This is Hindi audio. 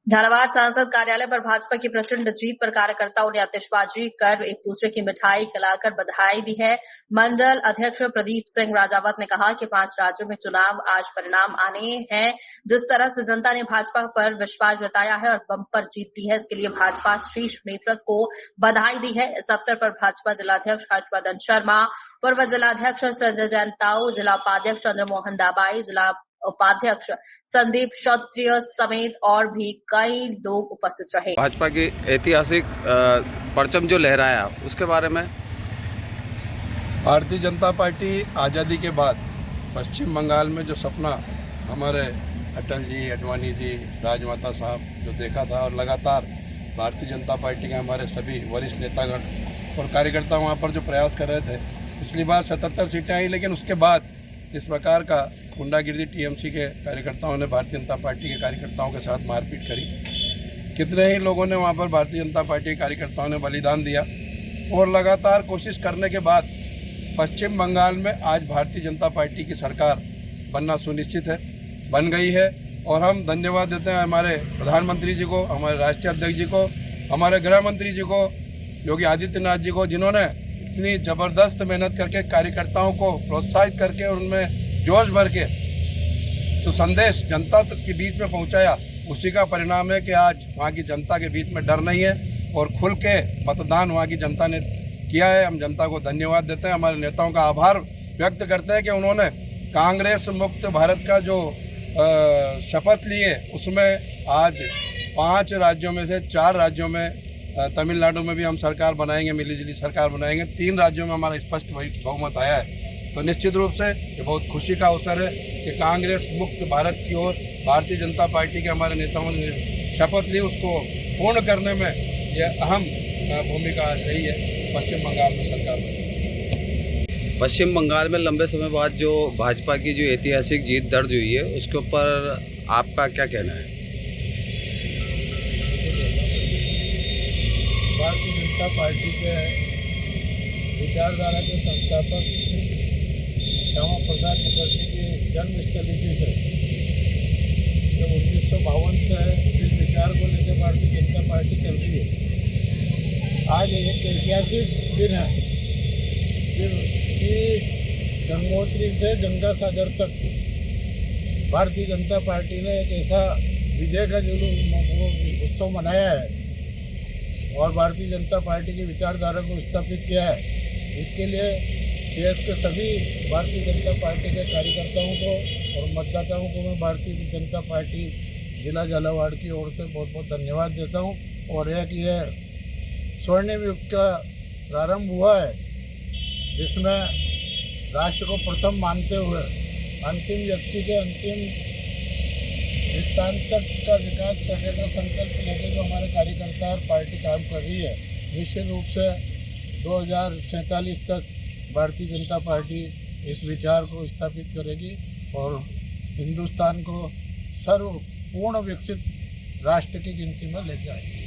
झालावाड़ सांसद कार्यालय पर भाजपा की प्रचंड जीत पर कार्यकर्ताओं ने आतिशबाजी कर एक दूसरे की मिठाई खिलाकर बधाई दी है। मंडल अध्यक्ष प्रदीप सिंह राजावत ने कहा कि 5 राज्यों में चुनाव आज परिणाम आने हैं। जिस तरह से जनता ने भाजपा पर विश्वास जताया है और बम्पर जीत दी है, इसके लिए भाजपा शीर्ष नेतृत्व को बधाई दी है। इस अवसर पर भाजपा जिलाध्यक्ष हर्षवर्धन शर्मा, पूर्व जिलाध्यक्ष संजय जैन ताऊ, जिला उपाध्यक्ष चंद्रमोहन दाबाई, जिला उपाध्यक्ष संदीप क्षत्रिय समेत और भी कई लोग उपस्थित रहे। भाजपा की ऐतिहासिक परचम जो लहराया उसके बारे में। भारतीय जनता पार्टी आज़ादी के बाद पश्चिम बंगाल में जो सपना हमारे अटल जी, अडवाणी जी, राजमाता साहब जो देखा था, और लगातार भारतीय जनता पार्टी के हमारे सभी वरिष्ठ नेतागण और कार्यकर्ता वहाँ पर जो प्रयास कर रहे थे। पिछली बार 77 सीटें आई, लेकिन उसके बाद इस प्रकार का गुंडागिर्दी टीएमसी के कार्यकर्ताओं ने भारतीय जनता पार्टी के कार्यकर्ताओं के साथ मारपीट करी। कितने ही लोगों ने वहाँ पर भारतीय जनता पार्टी के कार्यकर्ताओं ने बलिदान दिया, और लगातार कोशिश करने के बाद पश्चिम बंगाल में आज भारतीय जनता पार्टी की सरकार बनना सुनिश्चित है, बन गई है। और हम धन्यवाद देते हैं हमारे प्रधानमंत्री जी को, हमारे राष्ट्रीय अध्यक्ष जी को, हमारे गृह मंत्री जी को, योगी आदित्यनाथ जी को, जिन्होंने इतनी ज़बरदस्त मेहनत करके कार्यकर्ताओं को प्रोत्साहित करके और उनमें जोश भर के तो संदेश जनता के बीच में पहुंचाया। उसी का परिणाम है कि आज वहाँ की जनता के बीच में डर नहीं है और खुल के मतदान वहाँ की जनता ने किया है। हम जनता को धन्यवाद देते हैं, हमारे नेताओं का आभार व्यक्त करते हैं कि उन्होंने कांग्रेस मुक्त भारत का जो शपथ लिए, उसमें आज 5 राज्यों में से 4 राज्यों में, तमिलनाडु में भी हम सरकार बनाएंगे, मिलीजुली सरकार बनाएंगे। 3 राज्यों में हमारा स्पष्ट बहुमत आया है। तो निश्चित रूप से ये बहुत खुशी का अवसर है कि कांग्रेस मुक्त भारत की ओर भारतीय जनता पार्टी के हमारे नेताओं ने शपथ ली, उसको पूर्ण करने में यह अहम भूमिका रही है पश्चिम बंगाल में सरकार। पश्चिम बंगाल में लंबे समय बाद जो भाजपा की जो ऐतिहासिक जीत दर्ज हुई है, उसके ऊपर आपका क्या कहना है? भारतीय जनता पार्टी के विचारधारा के संस्थापक श्यामा प्रसाद मुखर्जी की जन्मस्थली से जब 1952 से जिस विचार को लेकर भारतीय जनता पार्टी चल रही है, आज एक ऐतिहासिक दिन है कि गंगोत्री से गंगा सागर तक भारतीय जनता पार्टी ने एक ऐसा विजय का जुलूस उत्सव मनाया है और भारतीय जनता पार्टी की विचारधारा को स्थापित किया है। इसके लिए देश के सभी भारतीय जनता पार्टी के कार्यकर्ताओं को और मतदाताओं को मैं भारतीय जनता पार्टी जिला झालावाड़ की ओर से बहुत बहुत धन्यवाद देता हूं। और एक ये स्वर्णिम युग का प्रारंभ हुआ है, जिसमें राष्ट्र को प्रथम मानते हुए अंतिम व्यक्ति के अंतिम स्थान तक का विकास करने का संकल्प लेकर जो हमारे कार्यकर्ता और पार्टी काम कर रही है, निश्चित रूप से 2047 तक भारतीय जनता पार्टी इस विचार को स्थापित करेगी और हिंदुस्तान को सर्वपूर्ण विकसित राष्ट्र की गिनती में लेकर आएगी।